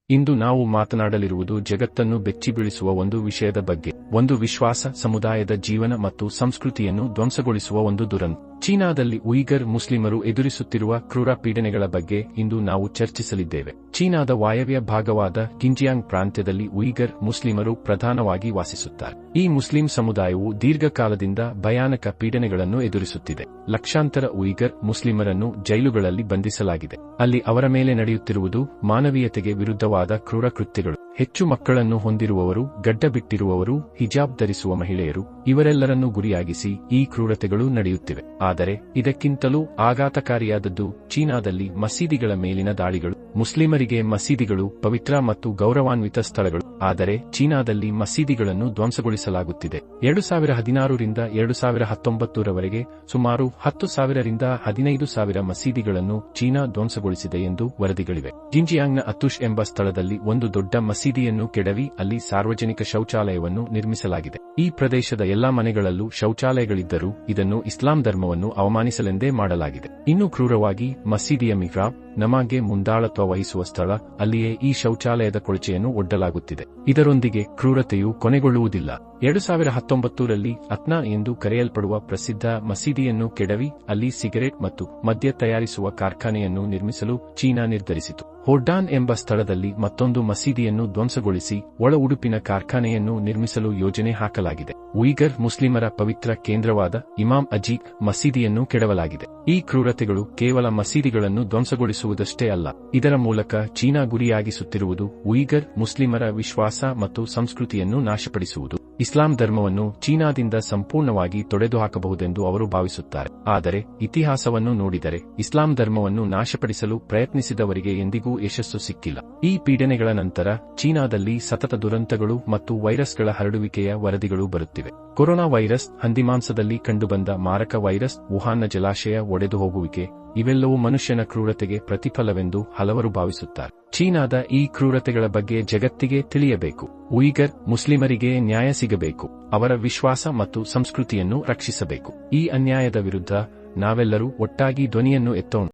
ಇಂದು ನಾವು ಮಾತನಾಡಲಿರುವುದು ಜಗತ್ತನ್ನು ಬೆಚ್ಚಿಬೀಳಿಸುವ ಒಂದು ವಿಷಯದ ಬಗ್ಗೆ, ಒಂದು ವಿಶ್ವಾಸ, ಸಮುದಾಯದ ಜೀವನ ಮತ್ತು ಸಂಸ್ಕೃತಿಯನ್ನು ಧ್ವಂಸಗೊಳಿಸುವ ಒಂದು ದುರಂತ. ಚೀನಾದಲ್ಲಿ ಉಯಿಗರ್ ಮುಸ್ಲಿಮರು ಎದುರಿಸುತ್ತಿರುವ ಕ್ರೂರ ಪೀಡನೆಗಳ ಬಗ್ಗೆ ಇಂದು ನಾವು ಚರ್ಚಿಸಲಿದ್ದೇವೆ. ಚೀನಾದ ವಾಯವ್ಯ ಭಾಗವಾದ ಕಿಂಜಿಯಾಂಗ್ ಪ್ರಾಂತ್ಯದಲ್ಲಿ ಉಯಿಗರ್ ಮುಸ್ಲಿಮರು ಪ್ರಧಾನವಾಗಿ ವಾಸಿಸುತ್ತಾರೆ. ಈ ಮುಸ್ಲಿಂ ಸಮುದಾಯವು ದೀರ್ಘಕಾಲದಿಂದ ಭಯಾನಕ ಪೀಡನೆಗಳನ್ನು ಎದುರಿಸುತ್ತಿದೆ. ಲಕ್ಷಾಂತರ ಉಯಿಗರ್ ಮುಸ್ಲಿಮರನ್ನು ಜೈಲುಗಳಲ್ಲಿ ಬಂಧಿಸಲಾಗಿದೆ. ಅಲ್ಲಿ ಅವರ ಮೇಲೆ ನಡೆಯುತ್ತಿರುವುದು ಮಾನವೀಯತೆಗೆ ವಿರುದ್ಧವಾದ ಕ್ರೂರ ಕೃತ್ಯಗಳು. ಹೆಚ್ಚು ಮಕ್ಕಳನ್ನು ಹೊಂದಿರುವವರು, ಗಡ್ಡ ಬಿಟ್ಟಿರುವವರು, ಹಿಜಾಬ್ ಧರಿಸುವ ಮಹಿಳೆಯರು ಇವರೆಲ್ಲರನ್ನೂ ಗುರಿಯಾಗಿಸಿ ಈ ಕ್ರೂರತೆಗಳು ನಡೆಯುತ್ತಿವೆ. ಆದರೆ ಇದಕ್ಕಿಂತಲೂ ಆಘಾತಕಾರಿಯಾದದ್ದು ಚೀನಾದಲ್ಲಿ ಮಸೀದಿಗಳ ಮೇಲಿನ ದಾಳಿಗಳು. ಮುಸ್ಲಿಮರಿಗೆ ಮಸೀದಿಗಳು ಪವಿತ್ರ ಮತ್ತು ಗೌರವಾನ್ವಿತ ಸ್ಥಳಗಳು. ಆದರೆ ಚೀನಾದಲ್ಲಿ ಮಸೀದಿಗಳನ್ನು ಧ್ವಂಸಗೊಳಿಸಲಾಗುತ್ತಿದೆ. 2016 ರಿಂದ 2019 ರವರೆಗೆ ಸುಮಾರು 10,000 ರಿಂದ 15,000 ಮಸೀದಿಗಳನ್ನು ಚೀನಾ ಧ್ವಂಸಗೊಳಿಸಿದೆ ಎಂದು ವರದಿಗಳಿವೆ. ಜಿಂಜಿಯಾಂಗ್ನ ಅತುಷ್ ಎಂಬ ಸ್ಥಳದಲ್ಲಿ ಒಂದು ದೊಡ್ಡ ಮಸೀದಿಯನ್ನು ಕೆಡವಿ ಅಲ್ಲಿ ಸಾರ್ವಜನಿಕ ಶೌಚಾಲಯವನ್ನು ನಿರ್ಮಿಸಲಾಗಿದೆ. ಈ ಪ್ರದೇಶದ ಎಲ್ಲಾ ಮನೆಗಳಲ್ಲೂ ಶೌಚಾಲಯಗಳಿದ್ದರೂ ಇದನ್ನು ಇಸ್ಲಾಂ ಧರ್ಮವನ್ನು ಅವಮಾನಿಸಲೆಂದೇ ಮಾಡಲಾಗಿದೆ. ಇನ್ನೂ ಕ್ರೂರವಾಗಿ, ಮಸೀದಿಯ ಮಿಹ್ರಾಬ್, ನಮಾಜ್ಗೆ ಮುಂದಾಳತ್ವ ವಹಿಸುವ ಸ್ಥಳ, ಅಲ್ಲಿಯೇ ಈ ಶೌಚಾಲಯದ ಕೊಳಚೆಯನ್ನು ಒಡ್ಡಲಾಗುತ್ತಿದೆ. ಇದರೊಂದಿಗೆ ಕ್ರೂರತೆಯು ಕೊನೆಗೊಳ್ಳುವುದಿಲ್ಲ. 2019ರಲ್ಲಿ ಅತ್ನಾ ಎಂದು ಕರೆಯಲ್ಪಡುವ ಪ್ರಸಿದ್ಧ ಮಸೀದಿಯನ್ನು ಕೆಡವಿ ಅಲ್ಲಿ ಸಿಗರೇಟ್ ಮತ್ತು ಮದ್ಯ ತಯಾರಿಸುವ ಕಾರ್ಖಾನೆಯನ್ನು ನಿರ್ಮಿಸಲು ಚೀನಾ ನಿರ್ಧರಿಸಿತು. ಹೊರ್ಡಾನ್ ಎಂಬ ಸ್ಥಳದಲ್ಲಿ ಮತ್ತೊಂದು ಮಸೀದಿಯನ್ನು ಧ್ವಂಸಗೊಳಿಸಿ ಒಳ ಉಡುಪಿನ ಕಾರ್ಖಾನೆಯನ್ನು ನಿರ್ಮಿಸಲು ಯೋಜನೆ ಹಾಕಲಾಗಿದೆ. ಉಯಿಗರ್ ಮುಸ್ಲಿಮರ ಪವಿತ್ರ ಕೇಂದ್ರವಾದ ಇಮಾಮ್ ಅಜೀಕ್ ಮಸೀದಿಯನ್ನು ಕೆಡವಲಾಗಿದೆ. ಈ ಕ್ರೂರತೆಗಳು ಕೇವಲ ಮಸೀದಿಗಳನ್ನು ಧ್ವಂಸಗೊಳಿಸುವುದಷ್ಟೇ ಅಲ್ಲ, ಇದರ ಮೂಲಕ ಚೀನಾ ಗುರಿಯಾಗಿಸುತ್ತಿರುವುದು ಉಯಿಗರ್ ಮುಸ್ಲಿಮರ ವಿಶ್ವಾಸ ಮತ್ತು ಸಂಸ್ಕೃತಿಯನ್ನು ನಾಶಪಡಿಸುವುದು. ಇಸ್ಲಾಂ ಧರ್ಮವನ್ನು ಚೀನಾದಿಂದ ಸಂಪೂರ್ಣವಾಗಿ ತೊಡೆದುಹಾಕಬಹುದೆಂದು ಅವರು ಭಾವಿಸುತ್ತಾರೆ. ಆದರೆ ಇತಿಹಾಸವನ್ನು ನೋಡಿದರೆ ಇಸ್ಲಾಂ ಧರ್ಮವನ್ನು ನಾಶಪಡಿಸಲು ಪ್ರಯತ್ನಿಸಿದವರಿಗೆ ಎಂದಿಗೂ ಯಶಸ್ಸು ಸಿಕ್ಕಿಲ್ಲ. ಈ ಪೀಡನೆಗಳ ನಂತರ ಚೀನಾದಲ್ಲಿ ಸತತ ದುರಂತಗಳು ಮತ್ತು ವೈರಸ್ಗಳ ಹರಡುವಿಕೆಯ ವರದಿಗಳು ಬರುತ್ತಿವೆ. ಕೊರೋನಾ ವೈರಸ್, ಹಂದಿಮಾಂಸದಲ್ಲಿ ಕಂಡುಬಂದ ಮಾರಕ ವೈರಸ್, ವುಹಾನ್ನ ಜಲಾಶಯ ಒಡೆದು ಹೋಗುವಿಕೆ ಇವೆಲ್ಲವೂ ಮನುಷ್ಯನ ಕ್ರೂರತೆಗೆ ಪ್ರತಿಫಲವೆಂದು ಹಲವರು ಭಾವಿಸುತ್ತಾರೆ. ಚೀನಾದ ಈ ಕ್ರೂರತೆಗಳ ಬಗ್ಗೆ ಜಗತ್ತಿಗೆ ತಿಳಿಯಬೇಕು. ಉಯಿಗರ್ ಮುಸ್ಲಿಮರಿಗೆ ನ್ಯಾಯ ಸಿಗಬೇಕು. ಅವರ ವಿಶ್ವಾಸ ಮತ್ತು ಸಂಸ್ಕೃತಿಯನ್ನು ರಕ್ಷಿಸಬೇಕು. ಈ ಅನ್ಯಾಯದ ವಿರುದ್ಧ ನಾವೆಲ್ಲರೂ ಒಟ್ಟಾಗಿ ಧ್ವನಿಯನ್ನು ಎತ್ತೋಣ.